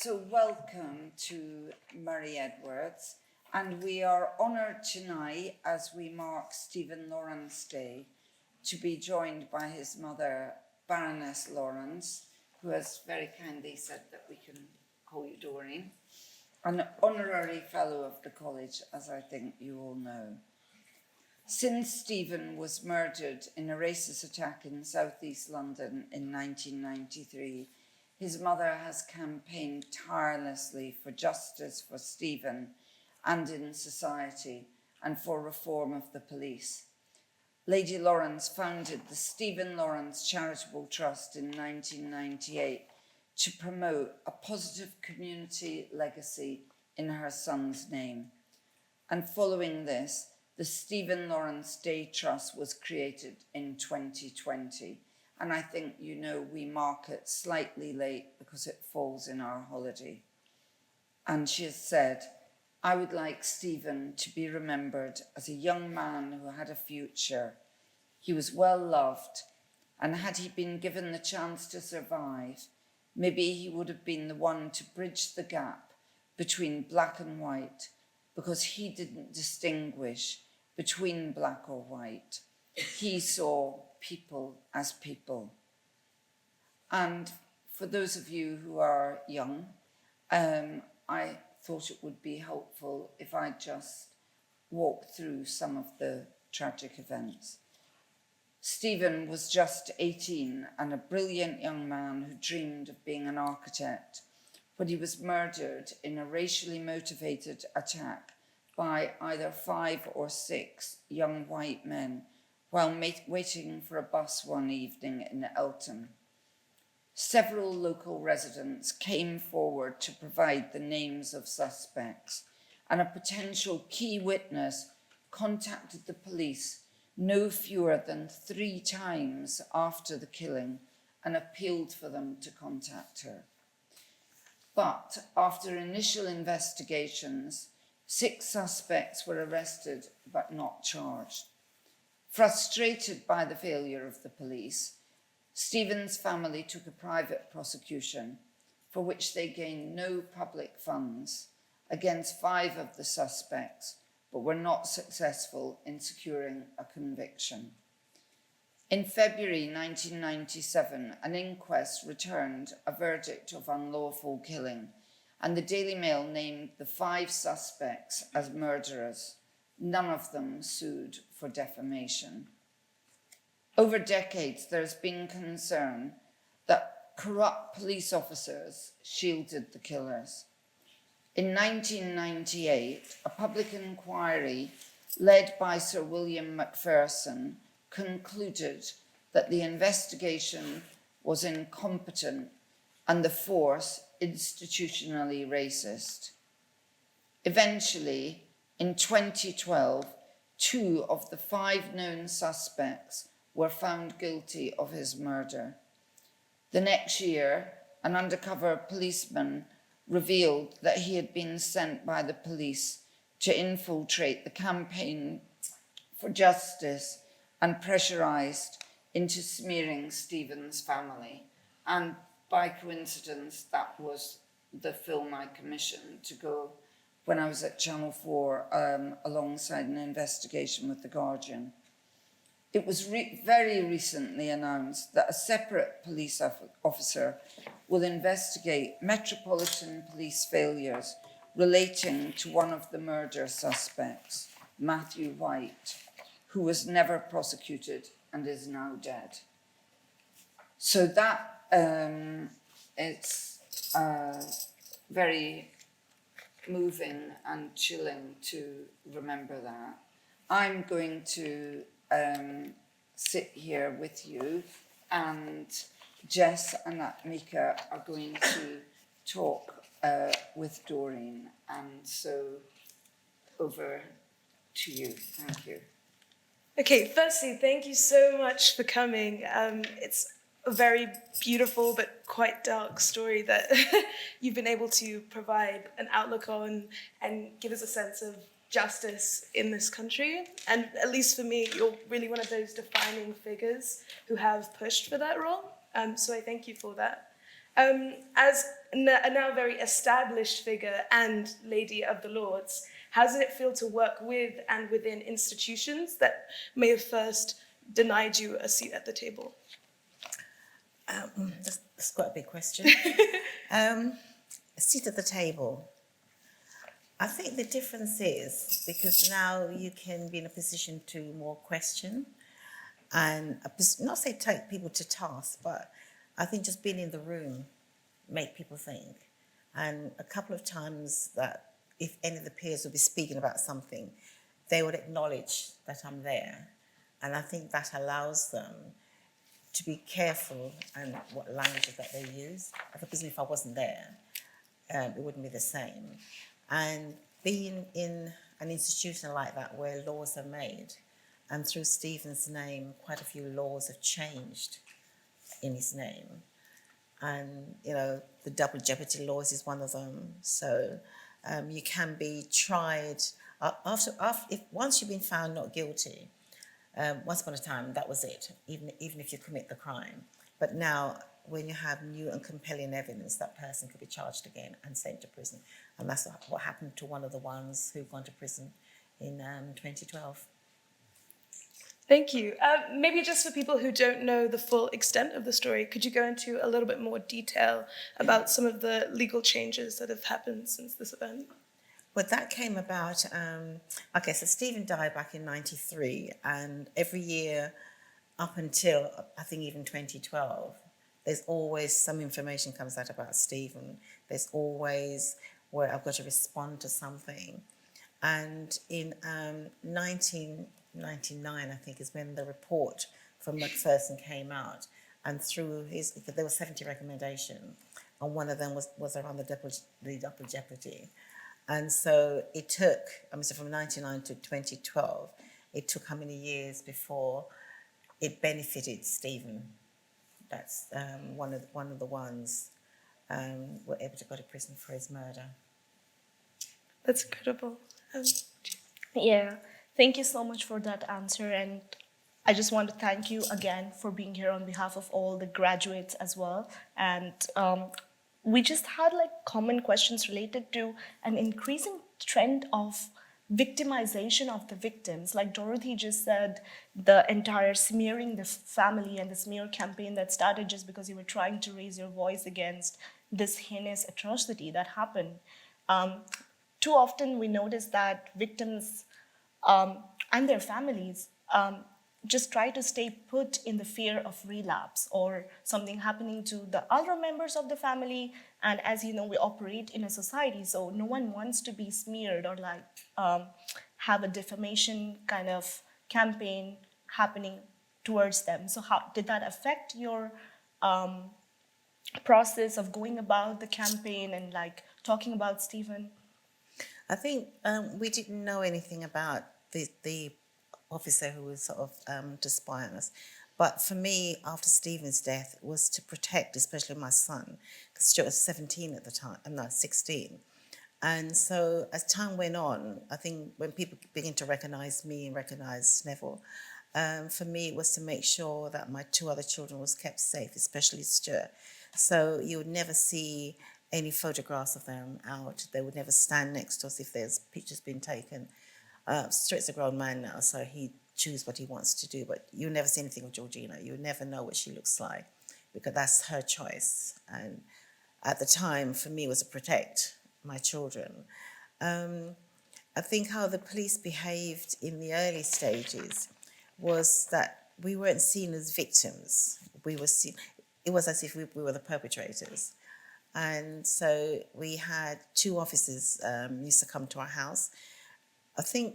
So welcome to Murray Edwards, and we are honoured tonight as we mark Stephen Lawrence Day to be joined by his mother, Baroness Lawrence, who has very kindly said that we can call you Doreen, an honorary fellow of the college, as I think you all know. Since Stephen was murdered in a racist attack in southeast London in 1993, his mother has campaigned tirelessly for justice for Stephen and in society, and for reform of the police. Lady Lawrence founded the Stephen Lawrence Charitable Trust in 1998 to promote a positive community legacy in her son's name. And following this, the Stephen Lawrence Day Trust was created in 2020. And I think you know we mark it slightly late because it falls in our holiday. And she has said, I would like Stephen to be remembered as a young man who had a future. He was well loved, and had he been given the chance to survive, maybe he would have been the one to bridge the gap between black and white, because he didn't distinguish between black or white. He saw people as people. And for those of you who are young, I thought it would be helpful if I just walk through some of the tragic events. Stephen was just 18 and a brilliant young man who dreamed of being an architect, but he was murdered in a racially motivated attack by either 5 or 6 young white men while waiting for a bus one evening in Eltham. Several local residents came forward to provide the names of suspects, and a potential key witness contacted the police no fewer than 3 times after the killing and appealed for them to contact her. But after initial investigations, 6 suspects were arrested but not charged. Frustrated by the failure of the police, Stephen's family took a private prosecution for which they gained no public funds against 5 of the suspects, but were not successful in securing a conviction. In February 1997, an inquest returned a verdict of unlawful killing, and the Daily Mail named the 5 suspects as murderers. None of them sued for defamation. Over decades, there's been concern that corrupt police officers shielded the killers. In 1998, a public inquiry led by Sir William Macpherson concluded that the investigation was incompetent and the force institutionally racist. Eventually, in 2012, 2 of the 5 known suspects were found guilty of his murder. The next year, an undercover policeman revealed that he had been sent by the police to infiltrate the campaign for justice and pressurized into smearing Stephen's family. And by coincidence, that was the film I commissioned to go when I was at Channel 4 alongside an investigation with The Guardian. It was very recently announced that a separate police officer will investigate Metropolitan Police failures relating to one of the murder suspects, Matthew White, who was never prosecuted and is now dead. So that it's very moving and chilling to remember that. I'm going to sit here with you, and Jess and Atmika are going to talk with Doreen, and so over to you. Thank you. Okay, firstly, thank you so much for coming. It's a very beautiful but quite dark story that you've been able to provide an outlook on and give us a sense of justice in this country. And at least for me, you're really one of those defining figures who have pushed for that role. So I thank you for that. As a now very established figure and Lady of the Lords, how does it feel to work with and within institutions that may have first denied you a seat at the table? That's quite a big question. A seat at the table. I think the difference is because now you can be in a position to more question and not say take people to task, but I think just being in the room make people think. And a couple of times that if any of the peers would be speaking about something, they would acknowledge that I'm there. And I think that allows them to be careful and what languages that they use. I think if I wasn't there, it wouldn't be the same. And being in an institution like that where laws are made, and through Stephen's name, quite a few laws have changed in his name. And, you know, the double jeopardy laws is one of them. So you can be tried, once you've been found not guilty, once upon a time, that was it, even if you commit the crime. But now, when you have new and compelling evidence, that person could be charged again and sent to prison. And that's what happened to one of the ones who've gone to prison in 2012. Thank you. Maybe just for people who don't know the full extent of the story, could you go into a little bit more detail about some of the legal changes that have happened since this event? Well, that came about, so Stephen died back in 93, and every year up until, I think, even 2012, there's always some information comes out about Stephen. There's always where I've got to respond to something. And in 1999, I think, is when the report from McPherson came out. And through there were 70 recommendations, and one of them was around the double jeopardy. And so it took, from 99 to 2012, it took how many years before it benefited Stephen? That's one of the ones were able to go to prison for his murder. That's incredible. Yeah, thank you so much for that answer. And I just want to thank you again for being here on behalf of all the graduates as well. And we just had common questions related to an increasing trend of victimization of the victims. Like Dorothy just said, the entire smearing the family and the smear campaign that started just because you were trying to raise your voice against this heinous atrocity that happened. Too often we notice that victims and their families just try to stay put in the fear of relapse or something happening to the other members of the family. And as you know, we operate in a society, so no one wants to be smeared or have a defamation kind of campaign happening towards them. So how did that affect your process of going about the campaign and talking about Stephen? I think we didn't know anything about the officer who was sort of to spy on us. But for me, after Stephen's death, was to protect, especially my son, because Stuart was 17 at the time, 16. And so as time went on, I think when people begin to recognise me and recognise Neville, for me it was to make sure that my two other children was kept safe, especially Stuart. So you would never see any photographs of them out. They would never stand next to us if there's pictures being taken. Stuart's a grown man now, so he chooses what he wants to do, but you'll never see anything of Georgina. You'll never know what she looks like because that's her choice. And at the time, for me, it was to protect my children. I think how the police behaved in the early stages was that we weren't seen as victims. We were seen, it was as if we were the perpetrators. And so we had two officers used to come to our house. I think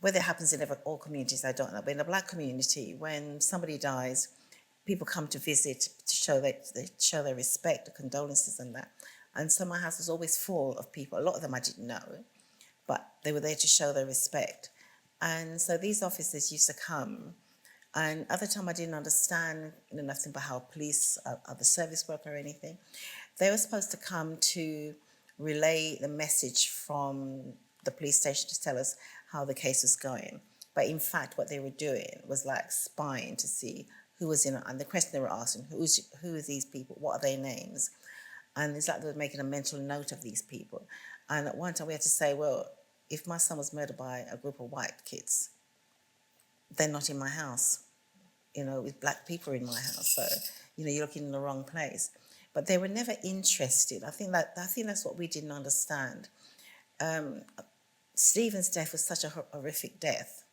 whether it happens in all communities, I don't know, but in the Black community, when somebody dies, people come to visit to show their respect, the condolences and that. And so my house was always full of people. A lot of them I didn't know, but they were there to show their respect. And so these officers used to come, and at the time I didn't understand nothing about how police are the service work or anything. They were supposed to come to relay the message from the police station to tell us how the case was going. But in fact, what they were doing was spying to see who was in it, and the question they were asking, who are these people, what are their names? And it's like they were making a mental note of these people. And at one time we had to say, well, if my son was murdered by a group of white kids, they're not in my house, with black people in my house. So, you're looking in the wrong place. But they were never interested. I think that's what we didn't understand. Stephen's death was such a horrific death.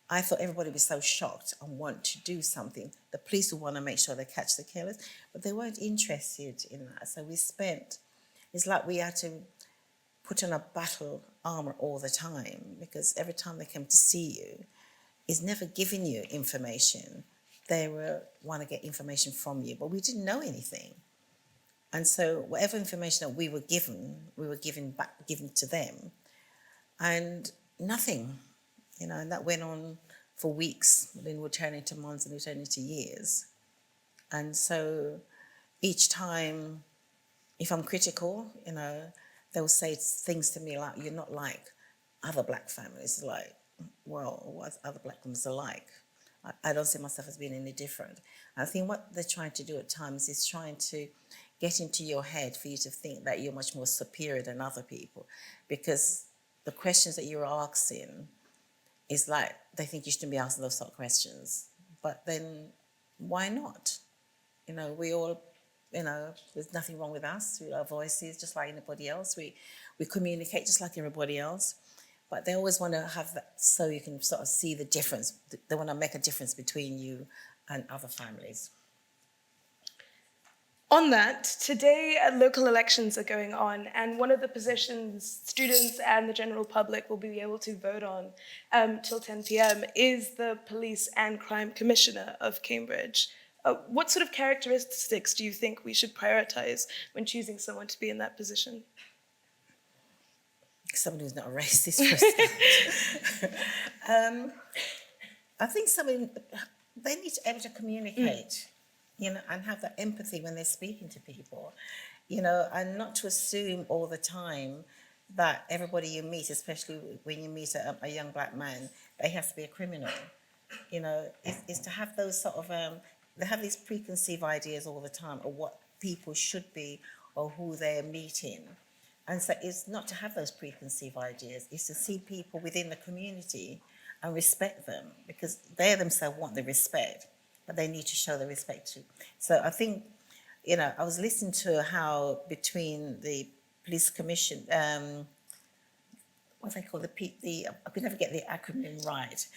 I thought everybody would be so shocked and want to do something. The police would want to make sure they catch the killers, but they weren't interested in that. So it's like we had to put on a battle armor all the time, because every time they came to see you, it's never giving you information. They want to get information from you, but we didn't know anything. And so whatever information that we were given given to them, and nothing, and that went on for weeks. Then we'll turn into months and we'll turn into years. And so each time, if I'm critical, they'll say things to me like, you're not like other black families. Like, well, what other black families are like? I don't see myself as being any different. I think what they're trying to do at times is trying to get into your head for you to think that you're much more superior than other people, because the questions that you're asking is like, they think you shouldn't be asking those sort of questions. But then why not? We all, there's nothing wrong with us. We have voices just like anybody else. We communicate just like everybody else. But they always want to have that so you can sort of see the difference. They want to make a difference between you and other families. On that, today local elections are going on, and one of the positions students and the general public will be able to vote on till 10 p.m. is the Police and Crime Commissioner of Cambridge. What sort of characteristics do you think we should prioritize when choosing someone to be in that position? Someone who's not a racist person. I think they need to be able to communicate, and have that empathy when they're speaking to people, and not to assume all the time that everybody you meet, especially when you meet a young black man, they have to be a criminal. Is to have those sort of, they have these preconceived ideas all the time of what people should be or who they're meeting. And so it's not to have those preconceived ideas, it's to see people within the community and respect them, because they themselves want the respect, but they need to show the respect too. So I think, I was listening to how between the police commission, what do they call I could never get the acronym right,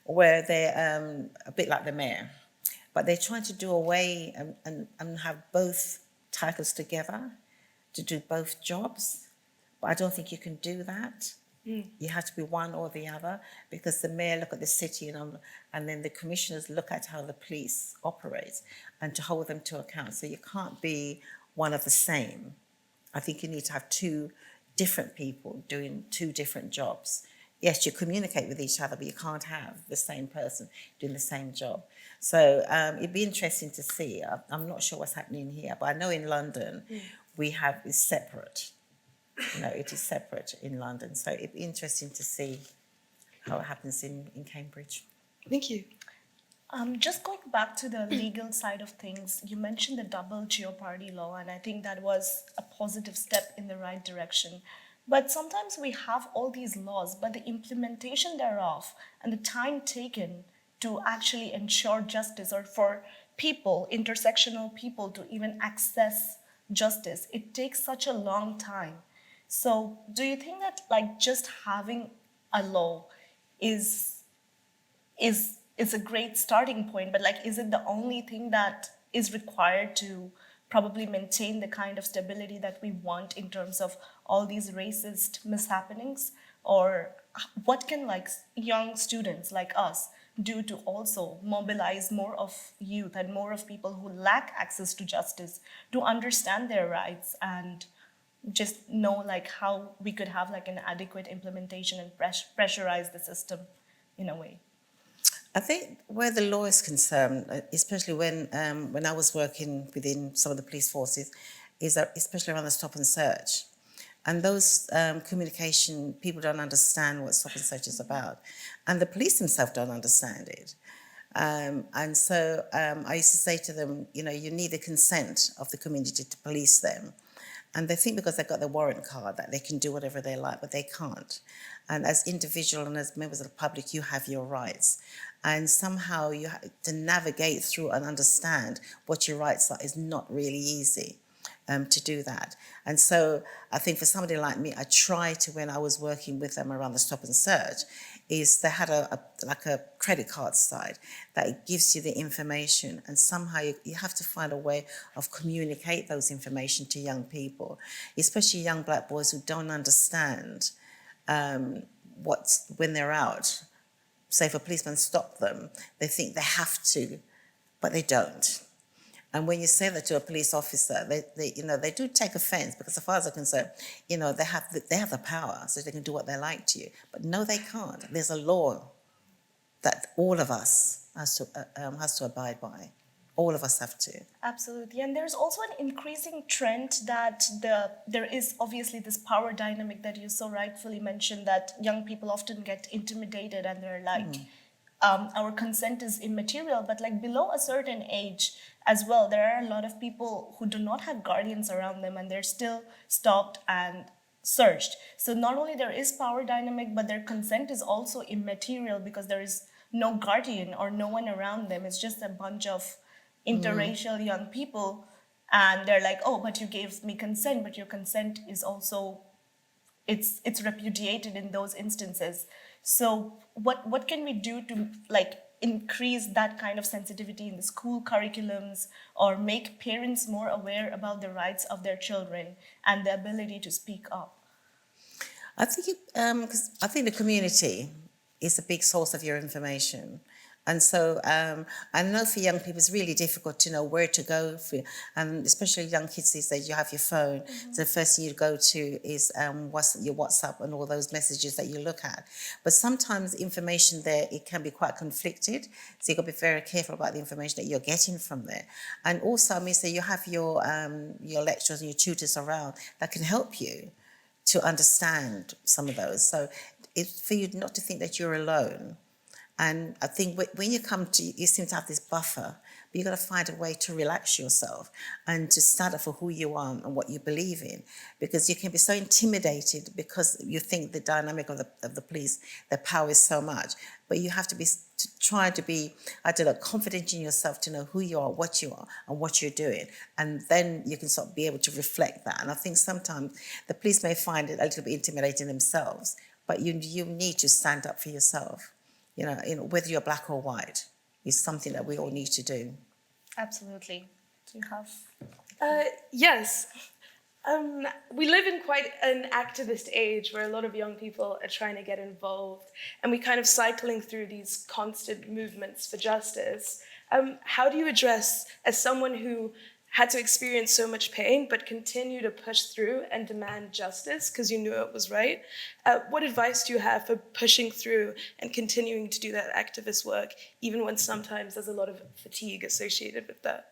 where they're a bit like the mayor, but they're trying to do away and have both titles together, to do both jobs, but I don't think you can do that. You have to be one or the other, because the mayor look at the city and then the commissioners look at how the police operates and to hold them to account. So you can't be one of the same. I think you need to have two different people doing two different jobs. Yes, you communicate with each other, but you can't have the same person doing the same job. So it'd be interesting to see. I'm not sure what's happening here, but I know in London, it's separate. It is separate in London. So it'd be interesting to see how it happens in Cambridge. Thank you. Just going back to the legal side of things, you mentioned the double jeopardy law, and I think that was a positive step in the right direction. But sometimes we have all these laws, but the implementation thereof and the time taken to actually ensure justice, or for people, intersectional people, to even access justice, it takes such a long time. So do you think that just having a law is a great starting point, but is it the only thing that is required to probably maintain the kind of stability that we want in terms of all these racist mishappenings? Or what can young students like us do to also mobilize more of youth and more of people who lack access to justice to understand their rights and just know how we could have an adequate implementation and pressurize the system in a way? I think where the law is concerned, especially when I was working within some of the police forces, is especially around the stop and search. And those communication, people don't understand what stop and search is about. And the police themselves don't understand it. And so I used to say to them, you know, you need the consent of the community to police them. And they think because they've got the warrant card that they can do whatever they like, but they can't. And as individual and as members of the public, you have your rights. And somehow you have to navigate through and understand what your rights are is not really easy. To do that. And so I think for somebody like me, I try to, when I was working with them around the stop and search, is they had a credit card side that it gives you the information, and somehow you have to find a way of communicate those information to young people, especially young black boys who don't understand when they're out. Say if a policeman stopped them, they think they have to, but they don't. And when you say that to a police officer, they do take offence because, as far as I'm concerned, you know, they have the power, so they can do what they like to you. But no, they can't. There's a law that all of us has to abide by. All of us have to. Absolutely. And there's also an increasing trend that there is obviously this power dynamic that you so rightfully mentioned, that young people often get intimidated and they're like, our consent is immaterial, but like below a certain age as well, there are a lot of people who do not have guardians around them and they're still stopped and searched. So not only there is power dynamic, but their consent is also immaterial because there is no guardian or no one around them. It's just a bunch of interracial young people, and they're like, oh, but you gave me consent, but your consent is also, it's repudiated in those instances. So what can we do to like increase that kind of sensitivity in the school curriculums, or make parents more aware about the rights of their children and the ability to speak up? I think because I think the community is a big source of your information. And so I know for young people, it's really difficult to know where to go for, and especially young kids these days, you have your phone. So the first thing you go to is your WhatsApp and all those messages that you look at. But sometimes information there, it can be quite conflicted. So you've got to be very careful about the information that you're getting from there. And also, I mean, so you have your lecturers and your tutors around that can help you to understand some of those. So it's for you not to think that you're alone. And I think when you come to, you seem to have this buffer, but you've got to find a way to relax yourself and to stand up for who you are and what you believe in. Because you can be so intimidated because you think the dynamic of the police, their power is so much. But you have to be try to be, confident in yourself to know who you are, and what you're doing. And then you can sort of be able to reflect that. And I think sometimes the police may find it a little bit intimidating themselves, but you need to stand up for yourself. You know, whether you're black or white, is something that we all need to do. Absolutely. Do you have? Yes. We live in quite an activist age where a lot of young people are trying to get involved, and we're kind of cycling through these constant movements for justice. How do you address, as someone who had to experience so much pain but continue to push through and demand justice because you knew it was right, what advice do you have for pushing through and continuing to do that activist work, even when sometimes there's a lot of fatigue associated with that?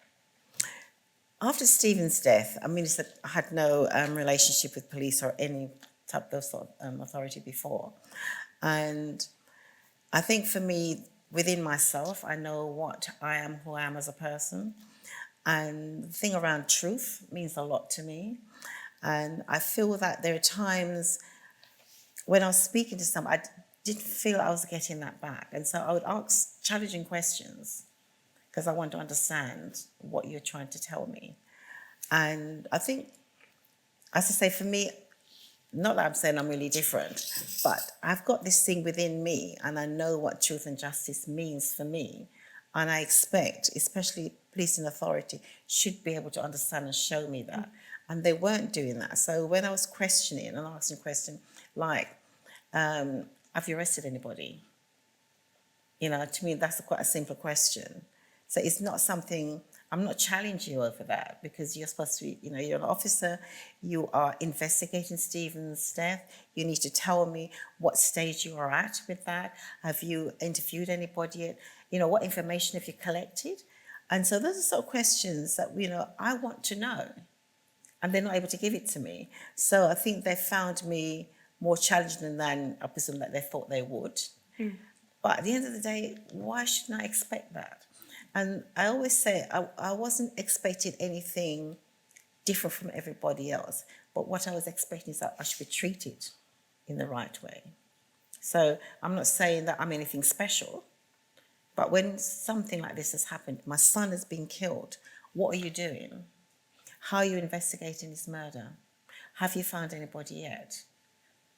After Stephen's death, I mean, I had no relationship with police or any type of authority before. And I think for me, within myself, I know what I am, who I am as a person. And the thing around truth means a lot to me. And I feel that there are times when I was speaking to someone, I didn't feel I was getting that back. And so I would ask challenging questions because I want to understand what you're trying to tell me. And I think, as I say, for me, not that I'm saying I'm really different, but I've got this thing within me and I know what truth and justice means for me. And I expect, especially police and authority, should be able to understand and show me that. And they weren't doing that. So when I was questioning and asking questions like, have you arrested anybody? You know, to me, that's quite a simple question. So it's not something, I'm not challenging you over that because you're supposed to be, you know, you're an officer, you are investigating Stephen's death. You need to tell me what stage you are at with that. Have you interviewed anybody yet? You know, what information have you collected? And so those are sort of questions that, you know, I want to know. And they're not able to give it to me. So I think they found me more challenging than I presume that they thought they would. But at the end of the day, why shouldn't I expect that? And I always say I wasn't expecting anything different from everybody else. But what I was expecting is that I should be treated in the right way. So I'm not saying that I'm anything special, but when something like this has happened, my son has been killed, what are you doing? How are you investigating his murder? Have you found anybody yet?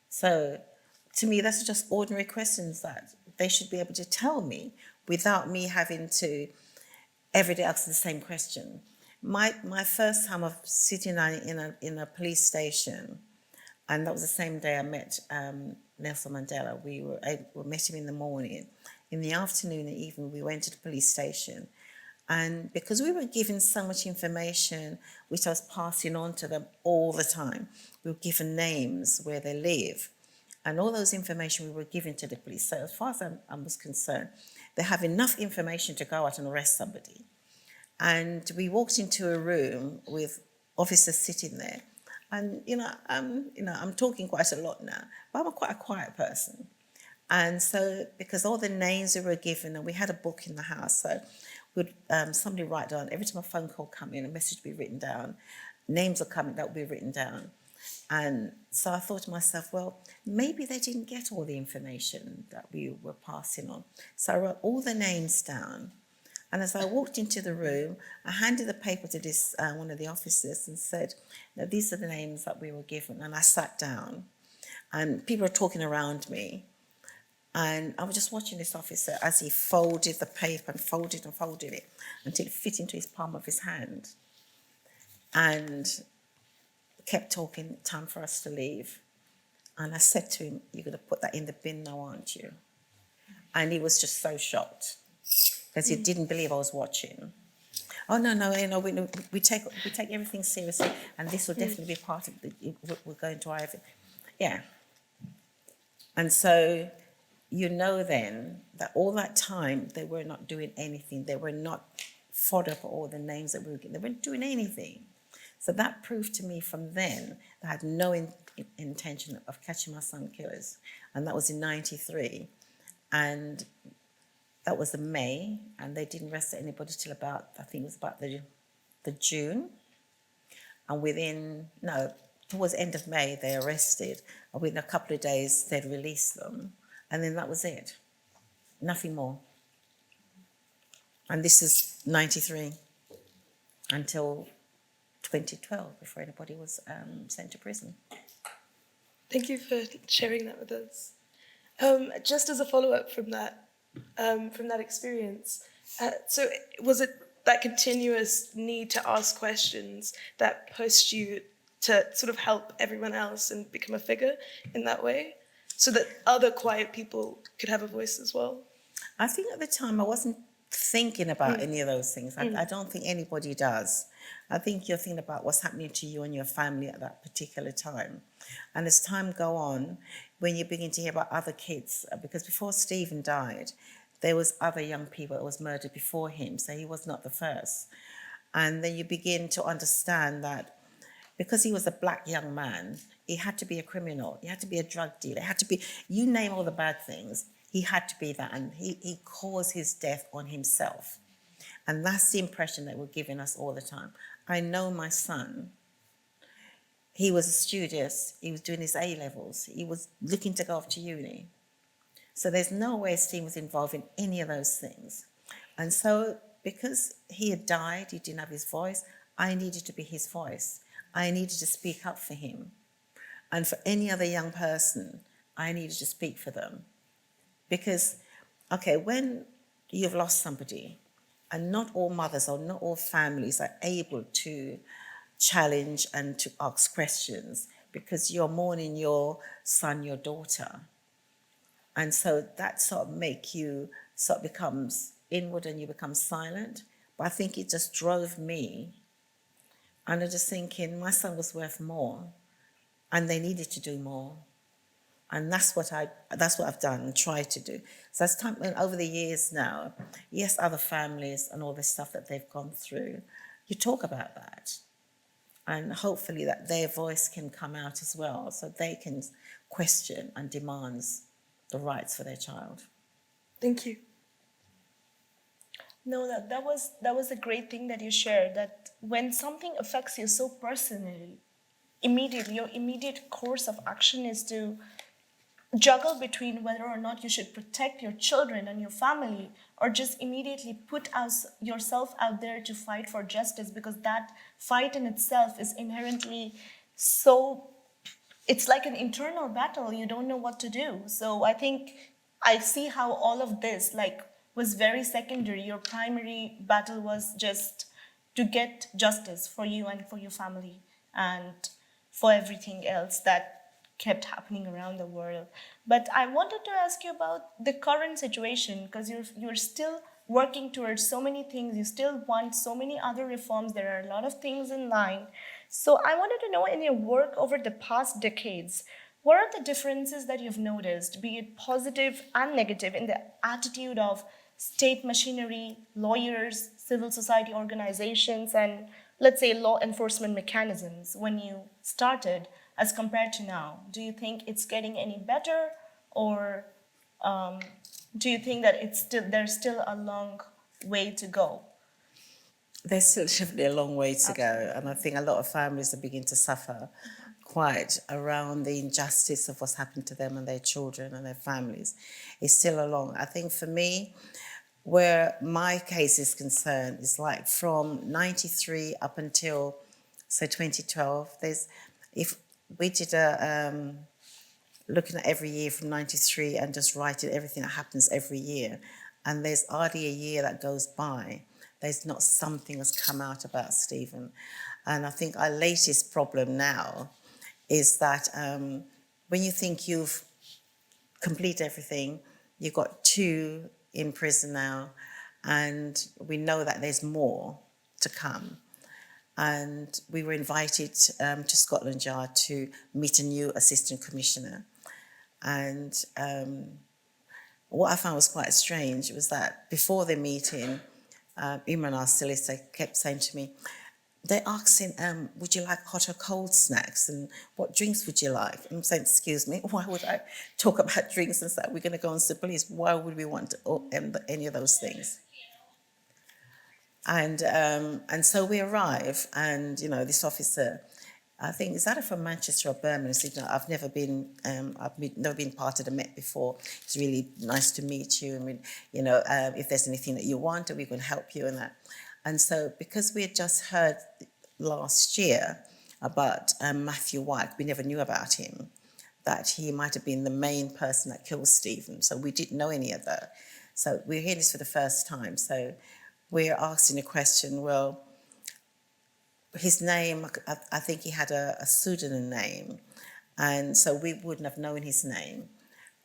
So to me, that's just ordinary questions that they should be able to tell me without me having to every day ask the same question. My first time of sitting in a police station, and that was the same day I met Nelson Mandela. We met him in the morning. In the afternoon and evening, we went to the police station. And because we were given so much information, which I was passing on to them all the time, we were given names, where they live, and all those information we were given to the police. So as far as I was concerned, they have enough information to go out and arrest somebody. And we walked into a room with officers sitting there. And, I'm talking quite a lot now, but I'm quite a quiet person. And so, because all the names we were given, and we had a book in the house, so would somebody write down, every time a phone call come in, a message would be written down, names are coming, that would be written down. And so I thought to myself, well, maybe they didn't get all the information that we were passing on. So I wrote all the names down. And as I walked into the room, I handed the paper to this one of the officers and said, now, these are the names that we were given. And I sat down, and people were talking around me. And I was just watching this officer as he folded the paper and folded it until it fit into his palm of his hand. And kept talking, time for us to leave. And I said to him, you're going to put that in the bin now, aren't you? And he was just so shocked because he didn't believe I was watching. Oh, no, we take everything seriously, and this will definitely be part of we're going to our, yeah. And so, then that all that time they were not doing anything. They were not fodder for all the names that we were getting. They weren't doing anything. So that proved to me from then that I had no intention of catching my son killers. And that was in 93. And that was in May, and they didn't arrest anybody till about, I think it was about the June. And towards the end of May, they arrested. And within a couple of days, they'd release them. And then that was it. Nothing more. And this is 93 until 2012, before anybody was sent to prison. Thank you for sharing that with us. Just as a follow-up from that experience, so was it that continuous need to ask questions that pushed you to sort of help everyone else and become a figure in that way, so that other quiet people could have a voice as well? I think at the time I wasn't thinking about any of those things. I don't think anybody does. I think you're thinking about what's happening to you and your family at that particular time. And as time go on, when you begin to hear about other kids, because before Stephen died, there was other young people that was murdered before him, so he was not the first. And then you begin to understand that because he was a black young man, he had to be a criminal, he had to be a drug dealer, he had to be, you name all the bad things, he had to be that, and he caused his death on himself. And that's the impression that we're giving us all the time. I know my son, he was a studious, he was doing his A-levels, he was looking to go off to uni. So there's no way Steve was involved in any of those things. And so because he had died, he didn't have his voice, I needed to be his voice. I needed to speak up for him. And for any other young person, I needed to speak for them. Because, okay, when you've lost somebody, and not all mothers or not all families are able to challenge and to ask questions because you're mourning your son, your daughter. And so that sort of make you sort of becomes inward and you become silent. But I think it just drove me. And I'm just thinking my son was worth more and they needed to do more. And that's what I've done and tried to do. So as time over the years now, yes, other families and all this stuff that they've gone through, you talk about that. And hopefully that their voice can come out as well, so they can question and demand the rights for their child. Thank you. No, that was a great thing that you shared, that when something affects you so personally, immediately your immediate course of action is to juggle between whether or not you should protect your children and your family, or just immediately put yourself out there to fight for justice, because that fight in itself is inherently so, it's like an internal battle. You don't know what to do. So I think I see how all of this like was very secondary. Your primary battle was just to get justice for you and for your family and for everything else that kept happening around the world. But I wanted to ask you about the current situation, because you're still working towards so many things. You still want so many other reforms. There are a lot of things in line. So I wanted to know, in your work over the past decades, what are the differences that you've noticed, be it positive and negative, in the attitude of state machinery, lawyers, civil society organizations, and let's say law enforcement mechanisms when you started as compared to now? Do you think it's getting any better, or do you think that there's still a long way to go? There's still definitely a long way to go, and I think a lot of families are beginning to suffer quite around the injustice of what's happened to them and their children and their families. It's still a long. I think for me, where my case is concerned, is like from 93 up until, say, 2012. If we did looking at every year from 93 and just writing everything that happens every year, and there's hardly a year that goes by there's not something that's come out about Stephen. And I think our latest problem now is that when you think you've completed everything, you've got 2 in prison now, and we know that there's more to come. And we were invited to Scotland Yard to meet a new assistant commissioner. And what I found was quite strange was that before the meeting, Imran, our solicitor, kept saying to me, they're asking, would you like hot or cold snacks, and what drinks would you like? I'm saying, excuse me, why would I talk about drinks and stuff? We're going to go and see the police. Why would we want any of those things? And so we arrive, and this officer, I think, is either from Manchester or Birmingham. He said, I've never been part of the Met before. It's really nice to meet you, and if there's anything that you want, we can help you and that. And so, because we had just heard last year about Matthew White, we never knew about him, that he might have been the main person that killed Stephen. So we didn't know any of that. So we're hearing this for the first time. So we're asking the question, well, his name, I think he had a pseudonym name, and so we wouldn't have known his name.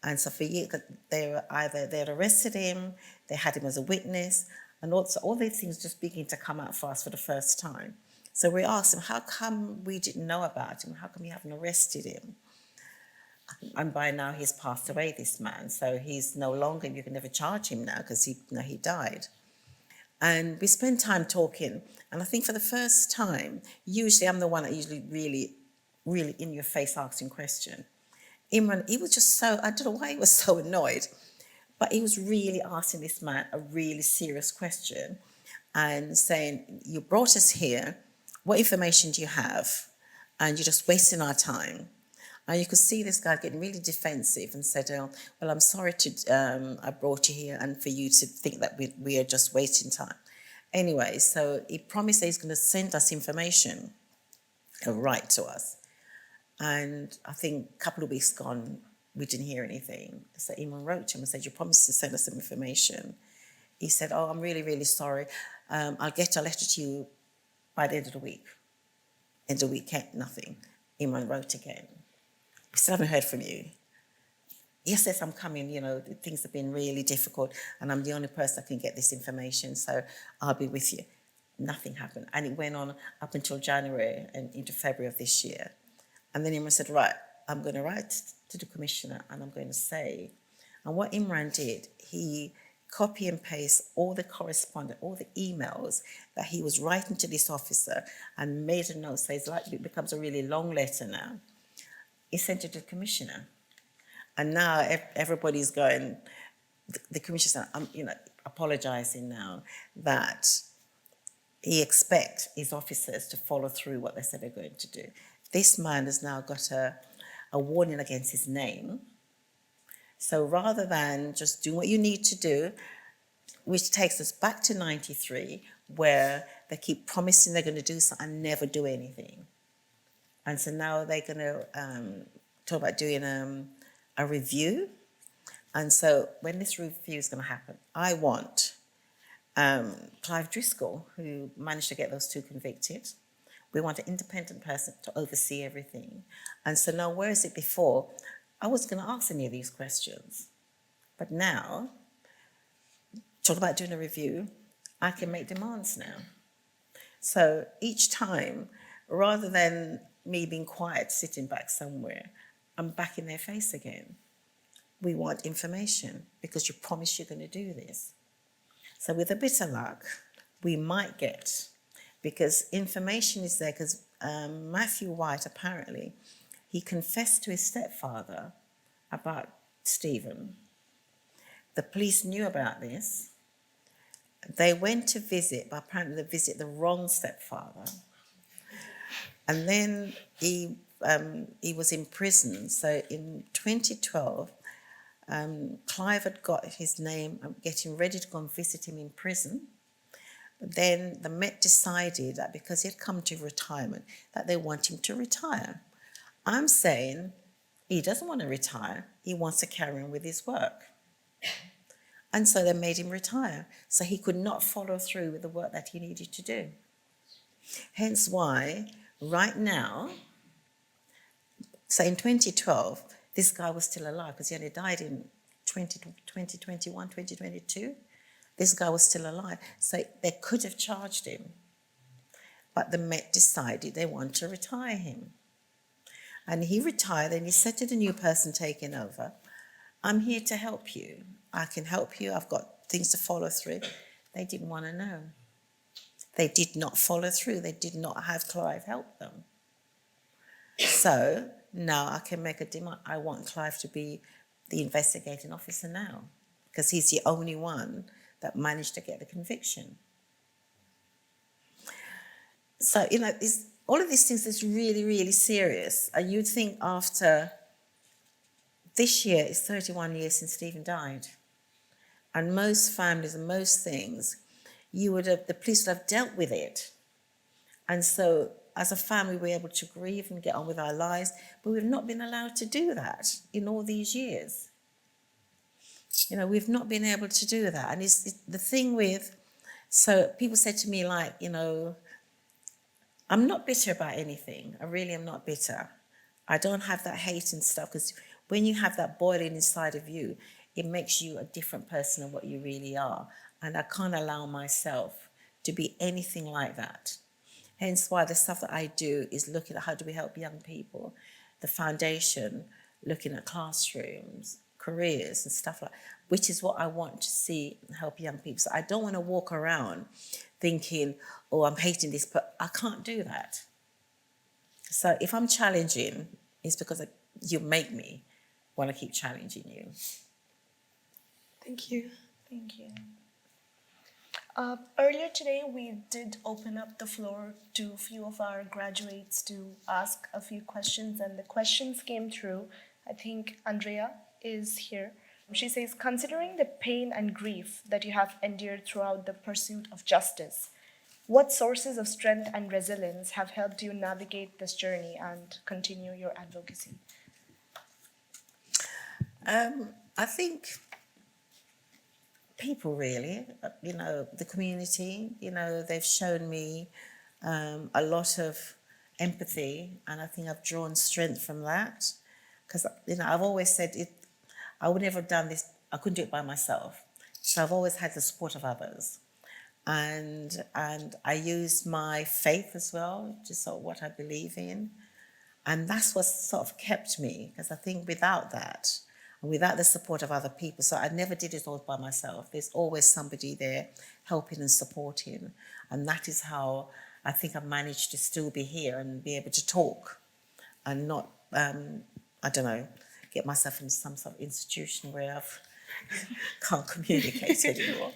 And so for years, they'd arrested him, they had him as a witness, and also all these things just begin to come out for us for the first time. So we asked him, how come we didn't know about him? How come you haven't arrested him? And by now he's passed away, this man, so he's no longer, you can never charge him now because he died. And we spent time talking, and I think for the first time, usually I'm the one that usually really, really in your face asking question. Imran, he was just so, I don't know why he was so annoyed, but he was really asking this man a really serious question and saying, you brought us here, what information do you have? And you're just wasting our time. And you could see this guy getting really defensive and said, well, I'm sorry I brought you here and for you to think that we are just wasting time. Anyway, so he promised that he's going to send us information, write to us. And I think a couple of weeks gone, we didn't hear anything. So Imran wrote to him and said, you promised to send us some information. He said, oh, I'm really, really sorry. I'll get a letter to you by the end of the week. End of the week, nothing. Imran wrote again. We still haven't heard from you. Yes, I'm coming, things have been really difficult and I'm the only person that can get this information, so I'll be with you. Nothing happened. And it went on up until January and into February of this year. And then Imran said, right, I'm going to write to the commissioner and I'm going to say, and what Imran did, he copy and paste all the correspondence, all the emails that he was writing to this officer and made a note, so it's like it becomes a really long letter now. He sent it to the commissioner. And now everybody's going, the Commissioner said, I'm, apologising now that he expects his officers to follow through what they said they're going to do. This man has now got a warning against his name. So rather than just do what you need to do, which takes us back to 93, where they keep promising they're going to do something and never do anything. And so now they're going to talk about doing a review. And so when this review is going to happen, I want Clive Driscoll, who managed to get those two convicted. We want an independent person to oversee everything. And so now, whereas it before, I wasn't going to ask any of these questions. But now, talk about doing a review, I can make demands now. So each time, rather than me being quiet, sitting back somewhere, I'm back in their face again. We want information because you promised you're going to do this. So with a bit of luck, we might get, because information is there, because Matthew White, apparently, he confessed to his stepfather about Stephen. The police knew about this. They went to visit, but apparently they visited the wrong stepfather. And then he was in prison. So in 2012, Clive had got his name, getting ready to go and visit him in prison. But then the Met decided that because he had come to retirement, that they want him to retire. I'm saying he doesn't want to retire. He wants to carry on with his work. And so they made him retire. So he could not follow through with the work that he needed to do. Hence why, right now, so in 2012, this guy was still alive because he only died in 2021, 2022. This guy was still alive. So they could have charged him. But the Met decided they want to retire him. And he retired and he said to the new person taking over, I'm here to help you. I can help you. I've got things to follow through. They didn't want to know. They did not follow through. They did not have Clive help them. So now I can make a demand. I want Clive to be the investigating officer now because he's the only one that managed to get the conviction. So, all of these things is really, really serious. And you'd think after this year, it's 31 years since Stephen died. And most families and most things, the police would have dealt with it. And so as a family, we're able to grieve and get on with our lives, but we've not been allowed to do that in all these years. We've not been able to do that. And it's the thing with, so people said to me I'm not bitter about anything. I really am not bitter. I don't have that hate and stuff, because when you have that boiling inside of you, it makes you a different person than what you really are. And I can't allow myself to be anything like that. Hence why the stuff that I do is looking at how do we help young people, the foundation, looking at classrooms, careers and stuff like that, which is what I want to see help young people. So I don't want to walk around thinking, oh, I'm hating this, but I can't do that. So if I'm challenging, it's because you make me want to keep challenging you. Thank you. Thank you. Earlier today, we did open up the floor to a few of our graduates to ask a few questions, and the questions came through. I think Andrea is here. She says, considering the pain and grief that you have endured throughout the pursuit of justice, what sources of strength and resilience have helped you navigate this journey and continue your advocacy? I think people really, the community, they've shown me a lot of empathy, and I think I've drawn strength from that. Because, I've always said I would never have done this, I couldn't do it by myself. So I've always had the support of others. And I use my faith as well, just sort of what I believe in. And that's what sort of kept me, because I think without that, and without the support of other people, so I never did it all by myself. There's always somebody there helping and supporting. And that is how I think I've managed to still be here and be able to talk and not, get myself in some sort of institution where I've can't communicate anymore.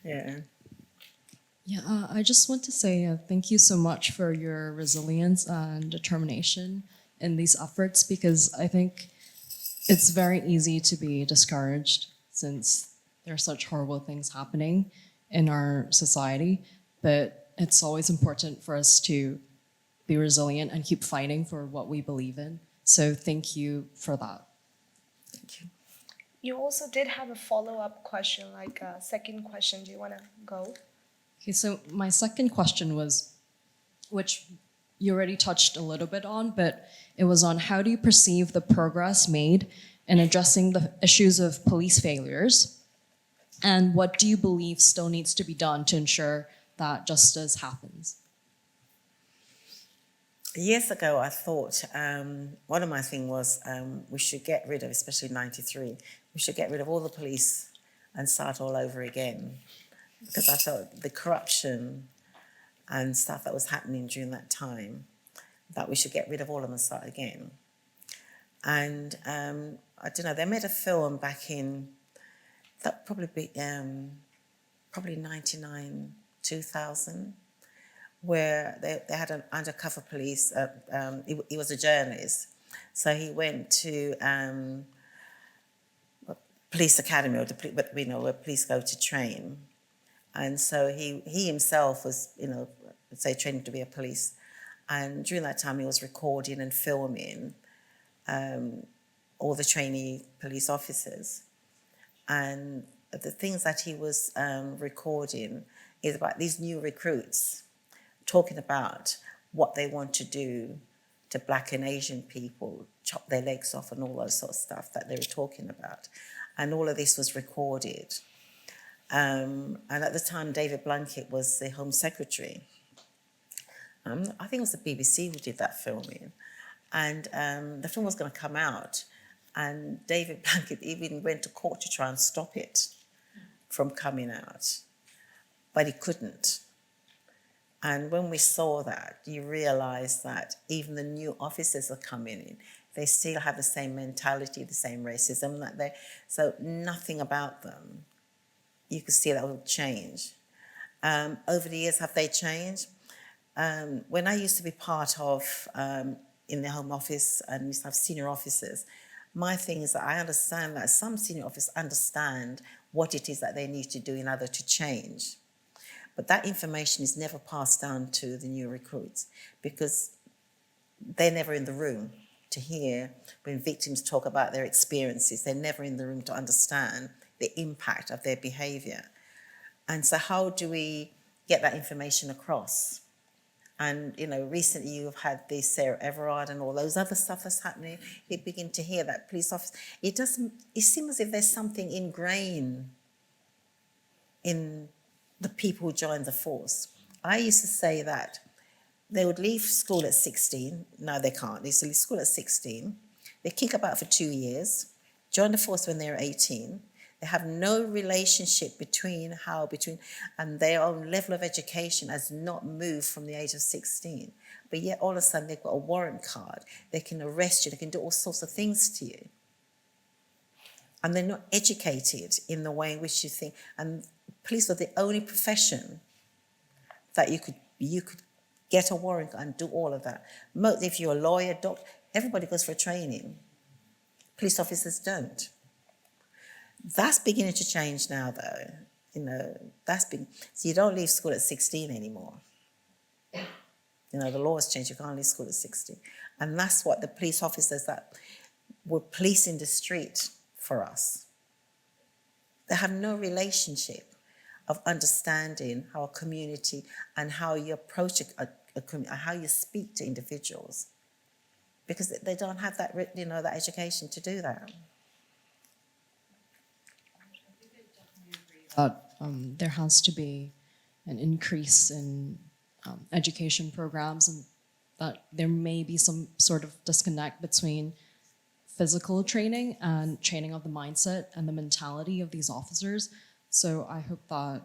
Yeah. Yeah, I just want to say thank you so much for your resilience and determination in these efforts, because I think it's very easy to be discouraged since there are such horrible things happening in our society. But it's always important for us to be resilient and keep fighting for what we believe in. So thank you for that. Thank you. You also did have a follow-up question, like a second question. Do you want to go? Okay, so my second question was, which you already touched a little bit on, but it was on how do you perceive the progress made in addressing the issues of police failures, and what do you believe still needs to be done to ensure that justice happens? Years ago, I thought one of my things was we should get rid of, especially 93, we should get rid of all the police and start all over again. Because I thought the corruption and stuff that was happening during that time, that we should get rid of all of them and start again. And I don't know, they made a film back in, that probably 99, 2000, where they had an undercover police, he was a journalist. So he went to police academy, or where police go to train. And so he himself was, say, training to be a police. And during that time, he was recording and filming all the trainee police officers. And the things that he was recording is about these new recruits, talking about what they want to do to Black and Asian people, chop their legs off and all those sort of stuff that they were talking about. And all of this was recorded. And at the time, David Blunkett was the Home Secretary. I think it was the BBC who did that filming. And the film was going to come out. And David Blunkett even went to court to try and stop it from coming out. But he couldn't. And when we saw that, you realise that even the new officers are coming in, they still have the same mentality, the same racism. So nothing about them, you could see that will change. Over the years, have they changed? When I used to be part of, in the Home Office, and used to have senior officers, my thing is that I understand that some senior officers understand what it is that they need to do in order to change. But that information is never passed down to the new recruits because they're never in the room to hear when victims talk about their experiences. They're never in the room to understand the impact of their behaviour. And so how do we get that information across? And, recently you've had the Sarah Everard and all those other stuff that's happening. You begin to hear that police officer. It seems as if there's something ingrained in the people who join the force. I used to say that they would leave school at 16. No, they can't. They used to leave school at 16. They kick about for 2 years, join the force when they're 18. They have no relationship and their own level of education has not moved from the age of 16. But yet all of a sudden they've got a warrant card. They can arrest you. They can do all sorts of things to you. And they're not educated in the way in which you think. And police are the only profession that you could get a warrant and do all of that. If you're a lawyer, doctor, everybody goes for training. Police officers don't. That's beginning to change now, though. So you don't leave school at 16 anymore. The law has changed. You can't leave school at 16. And that's what the police officers that were policing the street for us. They have no relationship of understanding how a community and how you approach a community, how you speak to individuals, because they don't have that, that education to do that. There has to be an increase in education programs, and that there may be some sort of disconnect between physical training and training of the mindset and the mentality of these officers. So I hope that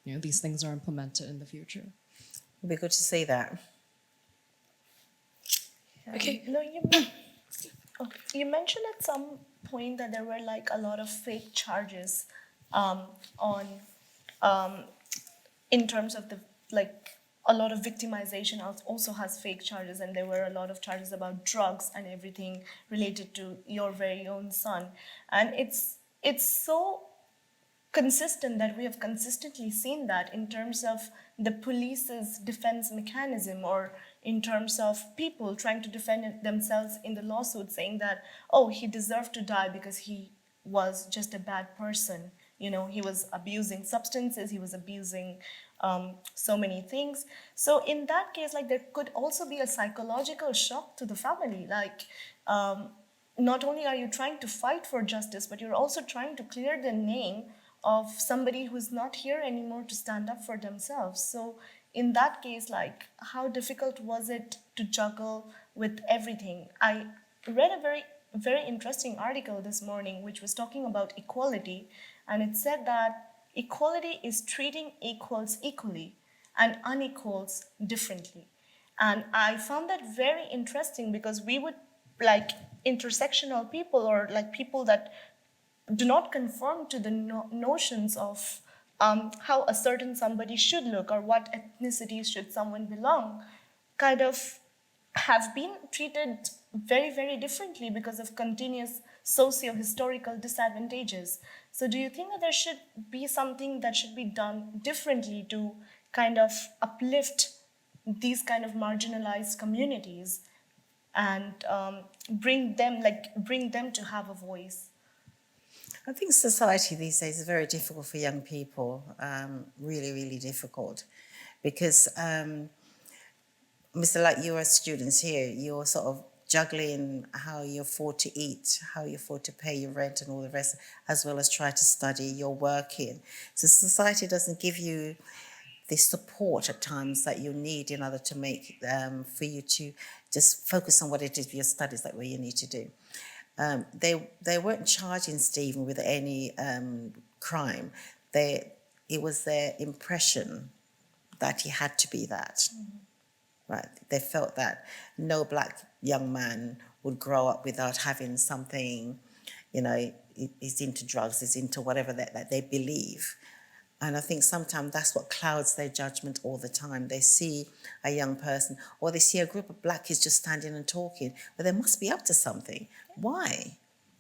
these things are implemented in the future. It'd be good to see that. Okay. No, you mentioned at some point that there were like a lot of fake charges on in terms of the like a lot of victimization also has fake charges, and there were a lot of charges about drugs and everything related to your very own son. And it's so consistent that we have consistently seen that in terms of the police's defense mechanism, or in terms of people trying to defend themselves in the lawsuit, saying that, oh, he deserved to die because he was just a bad person. You know, he was abusing substances, he was abusing so many things. So in that case, like, there could also be a psychological shock to the family. Like, not only are you trying to fight for justice, but you're also trying to clear the name of somebody who's not here anymore to stand up for themselves. So in that case, like, how difficult was it to juggle with everything? I read a very interesting article this morning which was talking about equality, and it said that equality is treating equals equally and unequals differently. And I found that very interesting, because we would, like, intersectional people, or like people that do not conform to the notions of how a certain somebody should look, or what ethnicity should someone belong, kind of have been treated very differently because of continuous socio-historical disadvantages. So do you think that there should be something that should be done differently to kind of uplift these kind of marginalized communities and bring them to have a voice? I think society these days is very difficult for young people, really difficult, because Mr. Like, you are students here, you're sort of juggling how you afford to eat, how you afford to pay your rent and all the rest, as well as try to study, you're working. So society doesn't give you the support at times that you need in order to make, for you to just focus on what it is for your studies, like what you need to do. They weren't charging Stephen with any crime. It was their impression that he had to be that. Mm-hmm. Right? They felt that no black young man would grow up without having something, you know, he's into drugs, he's into whatever that they believe. And I think sometimes that's what clouds their judgment all the time. They see a young person, or they see a group of black kids just standing and talking, but they must be up to something. Why?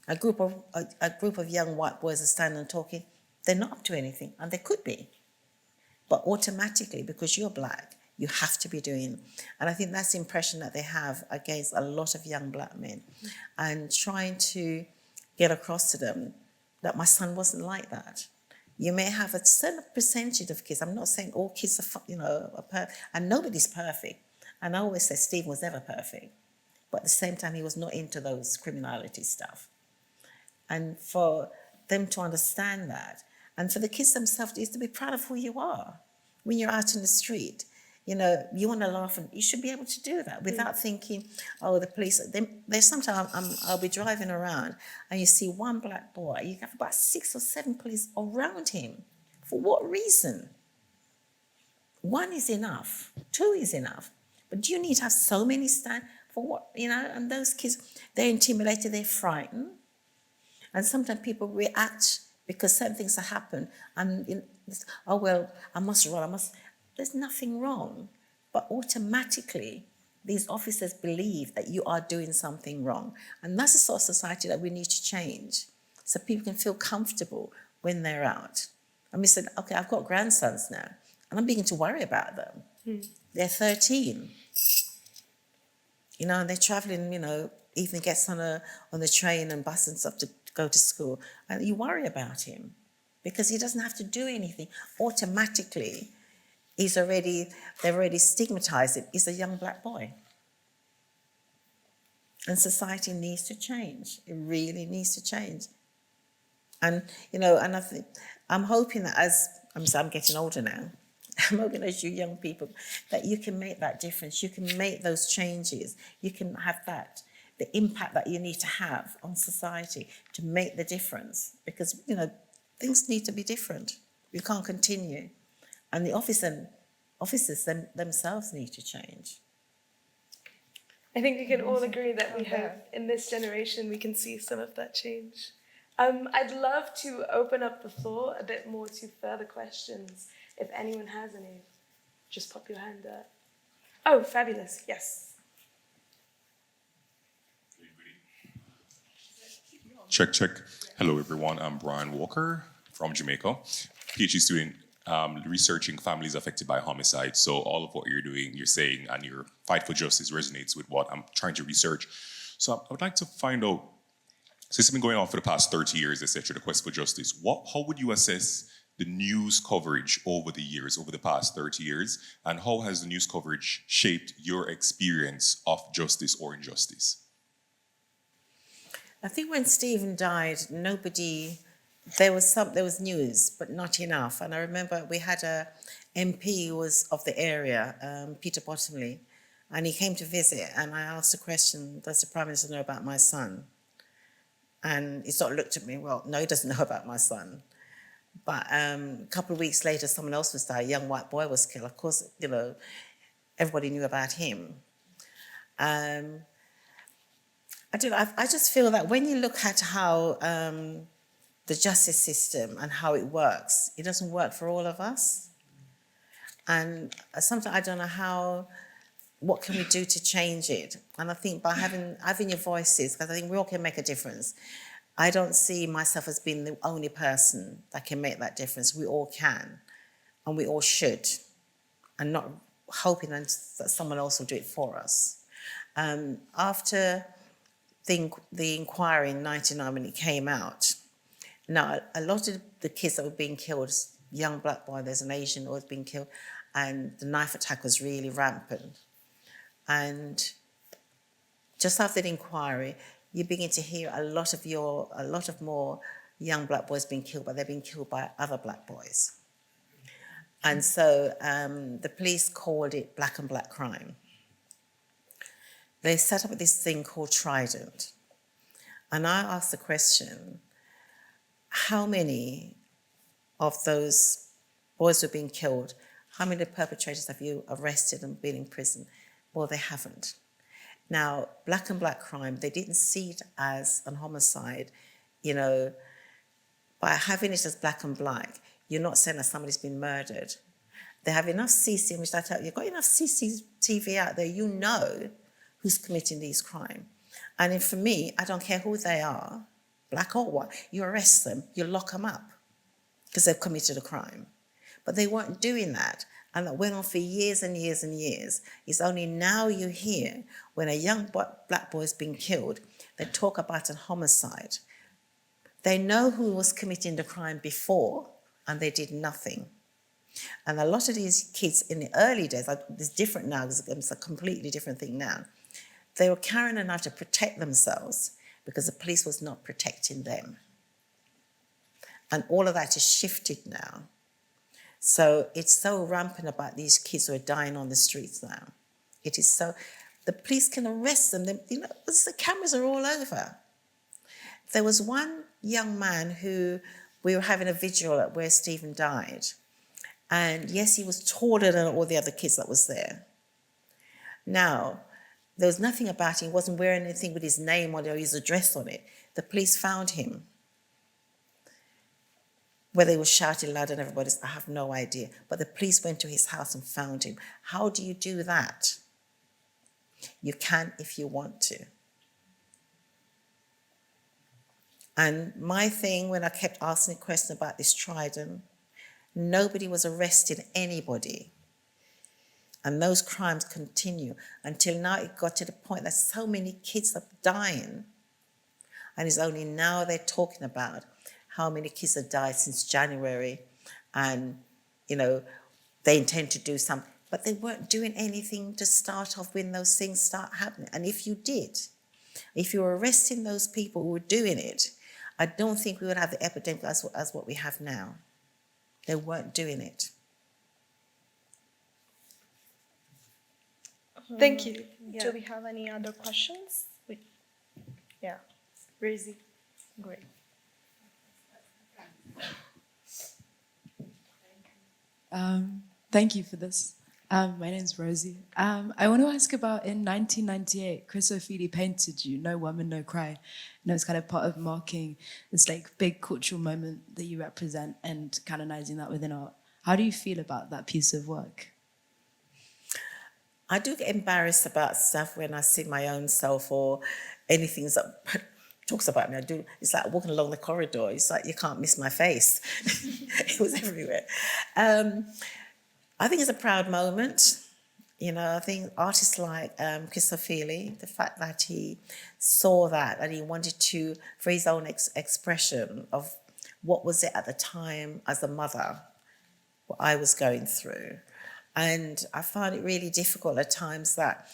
A group of young white boys are standing and talking, they're not up to anything, and they could be. But automatically, because you're black, you have to be doing. And I think that's the impression that they have against a lot of young black men. Mm-hmm. And trying to get across to them that my son wasn't like that. You may have a certain percentage of kids. I'm not saying all kids are, and nobody's perfect. And I always say Stephen was never perfect. But at the same time, he was not into those criminality stuff. And for them to understand that, and for the kids themselves is to be proud of who you are. When you're out in the street, you know, you want to laugh, and you should be able to do that without thinking, oh, the police. There's sometimes I'll be driving around and you see one black boy, you have about 6 or 7 police around him. For what reason? 1 is enough, 2 is enough. But do you need to have so many stand for what, you know? And those kids, they're intimidated, they're frightened. And sometimes people react because certain things have happened. And, oh, well, I must run, There's nothing wrong, but automatically these officers believe that you are doing something wrong. And that's the sort of society that we need to change, so people can feel comfortable when they're out. And we said, okay, I've got grandsons now, and I'm beginning to worry about them. They're 13. You know, and they're traveling, you know, even gets on the train and bus and stuff to go to school, and you worry about him because he doesn't have to do anything. Automatically, they've already stigmatized him. He's a young black boy. And society needs to change. It really needs to change. And, you know, and I'm hoping that I'm getting older now, I'm hoping as you young people, that you can make that difference. You can make those changes. You can have the impact that you need to have on society to make the difference. Because, you know, things need to be different. We can't continue. And the officers themselves need to change. I think we can all agree that we hope in this generation we can see some of that change. I'd love to open up the floor a bit more to further questions. If anyone has any, just pop your hand up. Oh, fabulous, yes. Check, check. Hello, everyone. I'm Brian Walker from Jamaica, PhD student researching families affected by homicide. So all of what you're doing, you're saying, and your fight for justice resonates with what I'm trying to research. So I would like to find out, so this has been going on for the past 30 years, etc., the quest for justice. How would you assess the news coverage over the years, over the past 30 years, and how has the news coverage shaped your experience of justice or injustice? I think when Stephen died, there was news, but not enough. And I remember we had a MP who was of the area, Peter Bottomley, and he came to visit, and I asked the question, does the Prime Minister know about my son? And he sort of looked at me, well, no, he doesn't know about my son. But a couple of weeks later, someone else was died, a young white boy was killed. Of course, everybody knew about him. I just feel that when you look at how the justice system and how it works, it doesn't work for all of us. And sometimes I don't know what can we do to change it? And I think by having your voices, because I think we all can make a difference. I don't see myself as being the only person that can make that difference. We all can, and we all should, and not hoping that someone else will do it for us. After the inquiry in 1999 when it came out, now a lot of the kids that were being killed, young black boy, there's an Asian who was being killed, and the knife attack was really rampant. And just after the inquiry, you begin to hear a lot of more young black boys being killed, but they're being killed by other black boys. And so the police called it black and black crime. They set up this thing called Trident. And I asked the question, how many of those boys who are being killed, how many perpetrators have you arrested and been in prison? Well, they haven't. Now, black and black crime, they didn't see it as an homicide, by having it as black and black, you're not saying that somebody's been murdered. They have enough CCTV, which I tell you, you've got enough CCTV out there, you know who's committing these crimes. And for me, I don't care who they are, black or white, you arrest them, you lock them up because they've committed a crime. But they weren't doing that. And that went on for years and years and years. It's only now you hear when a young black boy is being killed, they talk about a homicide. They know who was committing the crime before, and they did nothing. And a lot of these kids in the early days, it's different now, it's a completely different thing now. They were carrying a knife to protect themselves because the police was not protecting them. And all of that is shifted now. So it's so rampant about these kids who are dying on the streets now. It is so, the police can arrest them, the cameras are all over. There was one young man who, we were having a vigil at where Stephen died. And yes, he was taller than all the other kids that was there. Now, there was nothing about him, he wasn't wearing anything with his name or his address on it. The police found him. Whether he was shouting loud and everybody's, I have no idea. But the police went to his house and found him. How do you do that? You can if you want to. And my thing, when I kept asking a question about this Trident, nobody was arresting anybody. And those crimes continue until now it got to the point that so many kids are dying. And it's only now they're talking about how many kids have died since January, and, they intend to do something. But they weren't doing anything to start off when those things start happening. And if you did, if you were arresting those people who were doing it, I don't think we would have the epidemic as what we have now. They weren't doing it. Thank you. Do we have any other questions? Yeah. Rosie. Great. Thank you for this. My name's Rosie. I want to ask about in 1998, Chris O'Feely painted you, No Woman, No Cry. And it was kind of part of marking this like big cultural moment that you represent and canonizing that within art. How do you feel about that piece of work? I do get embarrassed about stuff when I see my own self or anything that talks about me. It's like walking along the corridor. It's like you can't miss my face. It was everywhere. I think it's a proud moment. You know, I think artists like Chris O'Feely, the fact that he saw that and he wanted to, for his own expression of what was it at the time as a mother, what I was going through. And I found it really difficult at times that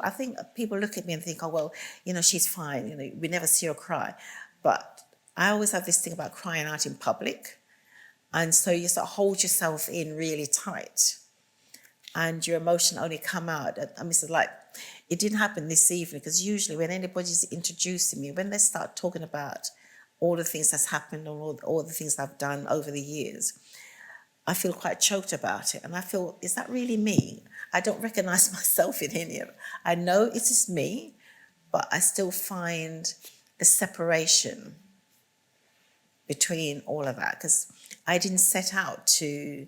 I think people look at me and think, oh, well, you know, she's fine. You know, we never see her cry. But I always have this thing about crying out in public. And so you sort of hold yourself in really tight and your emotion only come out. I mean, it's like, it didn't happen this evening because usually when anybody's introducing me, when they start talking about all the things that's happened or all the things I've done over the years, I feel quite choked about it. And I feel, is that really me? I don't recognize myself in any of it. I know it is me, but I still find a separation between all of that because I didn't set out to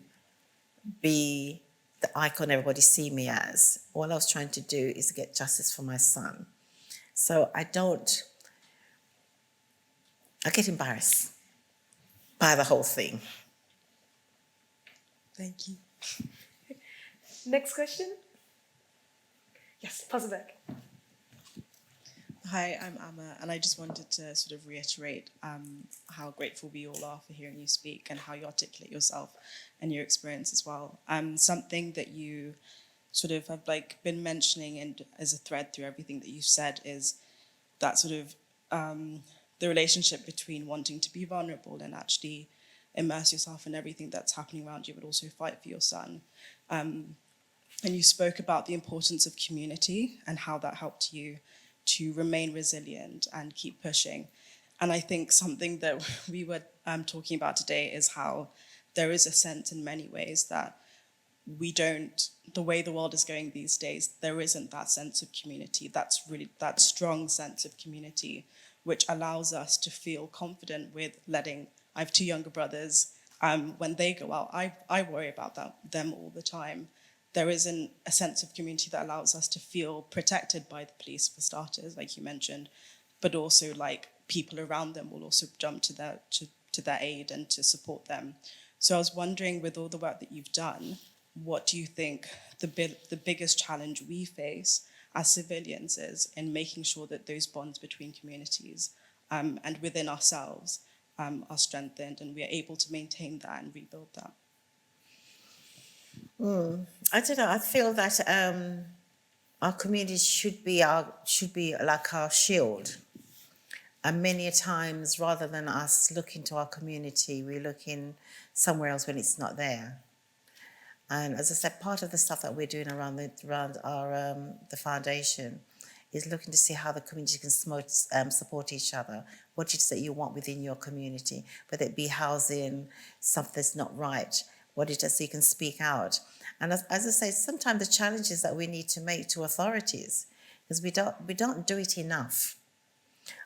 be the icon everybody see me as. All I was trying to do is get justice for my son. So I get embarrassed by the whole thing. Thank you. Next question? Yes, pass it back. Hi, I'm Amma, and I just wanted to sort of reiterate how grateful we all are for hearing you speak and how you articulate yourself and your experience as well. Something that you sort of have like been mentioning and as a thread through everything that you've said is that sort of the relationship between wanting to be vulnerable and actually immerse yourself in everything that's happening around you, but also fight for your son. And you spoke about the importance of community and how that helped you to remain resilient and keep pushing. And I think something that we were talking about today is how there is a sense in many ways that the way the world is going these days, there isn't that sense of community, that strong sense of community, which allows us to feel confident with I have two younger brothers. When they go out, I worry about them all the time. There isn't a sense of community that allows us to feel protected by the police, for starters, like you mentioned, but also like people around them will also jump to their aid and to support them. So I was wondering, with all the work that you've done, what do you think the biggest challenge we face as civilians is in making sure that those bonds between communities and within ourselves are strengthened and we are able to maintain that and rebuild that? I don't know. I feel that our communities should be like our shield. And many a times, rather than us looking to our community, we look in somewhere else when it's not there. And as I said, part of the stuff that we're doing around our the foundation is looking to see how the community can support each other. What is it that you want within your community, whether it be housing, something that's not right, what it is so you can speak out. And as I say, sometimes the challenges that we need to make to authorities, because we don't do it enough.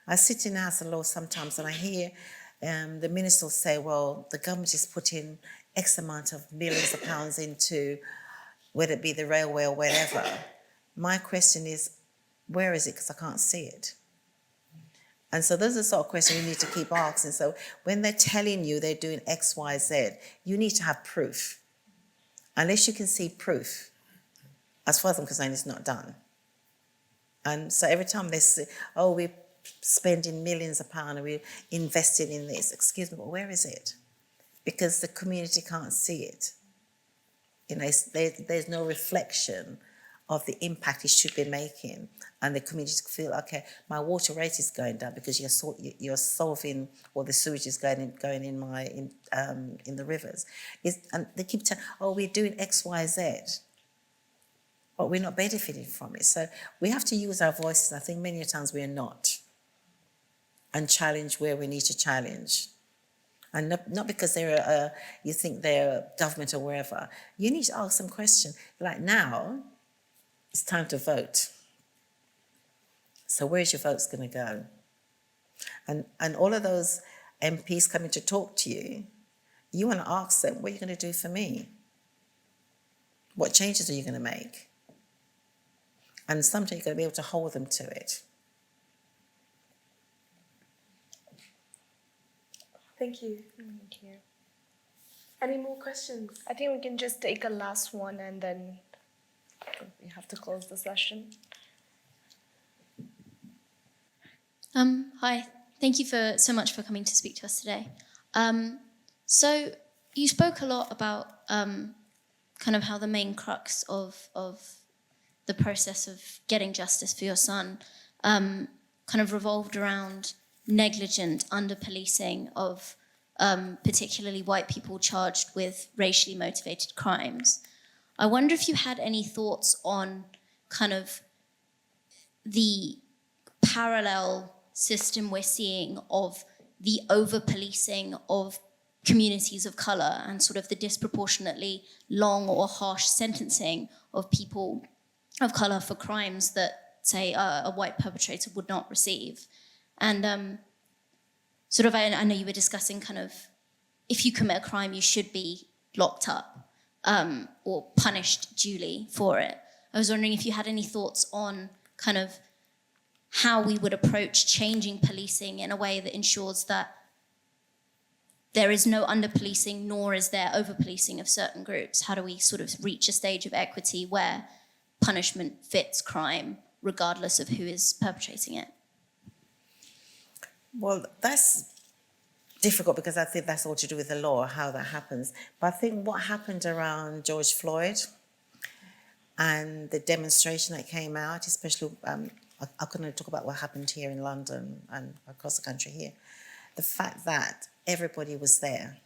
I sit in the House of Law sometimes and I hear the ministers say, well, the government is putting X amount of millions of pounds into, whether it be the railway or whatever. My question is, where is it? Because I can't see it. And so those are the sort of questions we need to keep asking. So when they're telling you they're doing X, Y, Z, you need to have proof. Unless you can see proof, as far as I'm concerned, it's not done. And so every time they say, oh, we're spending millions of pounds and we're investing in this, excuse me, but where is it? Because the community can't see it. You know, there's no reflection of the impact it should be making, and the community feel, okay, my water rate is going down because you're solving, or the sewage is going in the rivers. And they keep telling, oh, we're doing X, Y, Z, but we're not benefiting from it. So we have to use our voices. I think many times we're not, and challenge where we need to challenge. And not because you think they're government or wherever. You need to ask them questions. Like now, it's time to vote. So where's your votes going to go? And all of those MPs coming to talk to you, you want to ask them, what are you going to do for me? What changes are you going to make? And someday you're going to be able to hold them to it. Thank you. Thank you. Any more questions? I think we can just take a last one and then we have to close the session. Hi, thank you so much for coming to speak to us today. So you spoke a lot about kind of how the main crux of the process of getting justice for your son kind of revolved around negligent under-policing of particularly white people charged with racially motivated crimes. I wonder if you had any thoughts on kind of the parallel system we're seeing of the over-policing of communities of colour and sort of the disproportionately long or harsh sentencing of people of colour for crimes that, say, a white perpetrator would not receive. And sort of, I know you were discussing kind of, if you commit a crime, you should be locked up or punished duly for it. I was wondering if you had any thoughts on kind of how we would approach changing policing in a way that ensures that there is no under-policing nor is there over-policing of certain groups. How do we sort of reach a stage of equity where punishment fits crime regardless of who is perpetrating it? Well, that's difficult because I think that's all to do with the law, how that happens. But I think what happened around George Floyd and the demonstration that came out, especially, I'm going to talk about what happened here in London and across the country here. The fact that everybody was there.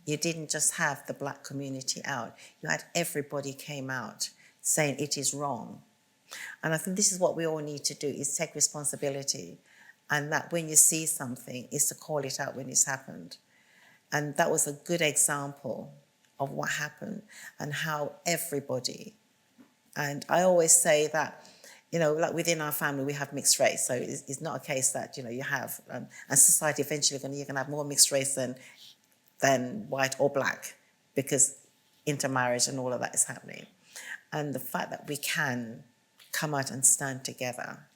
You didn't just have the black community out. You had everybody came out saying it is wrong. And I think this is what we all need to do, is take responsibility. And that when you see something, is to call it out when it's happened. And that was a good example of what happened and how everybody, and I always say that, you know, like within our family, we have mixed race. So it's not a case that, you know, you have, and society eventually you're going to have more mixed race than white or black because intermarriage and all of that is happening. And the fact that we can come out and stand together,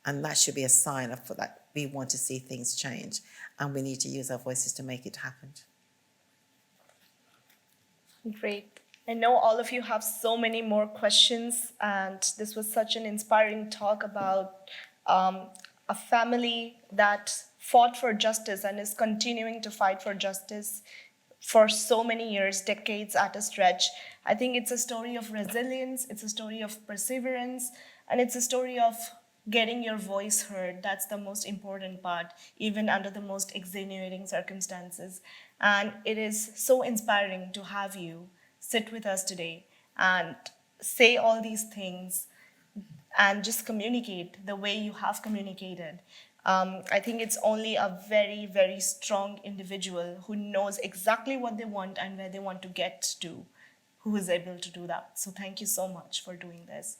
and that should be a sign of that we want to see things change and we need to use our voices to make it happen. Great. I know all of you have so many more questions, and this was such an inspiring talk about a family that fought for justice and is continuing to fight for justice for so many years, decades at a stretch. I think it's a story of resilience, it's a story of perseverance, and it's a story of getting your voice heard. That's the most important part, even under the most extenuating circumstances. And it is so inspiring to have you sit with us today and say all these things and just communicate the way you have communicated. I think it's only a very, very strong individual who knows exactly what they want and where they want to get to, who is able to do that. So thank you so much for doing this.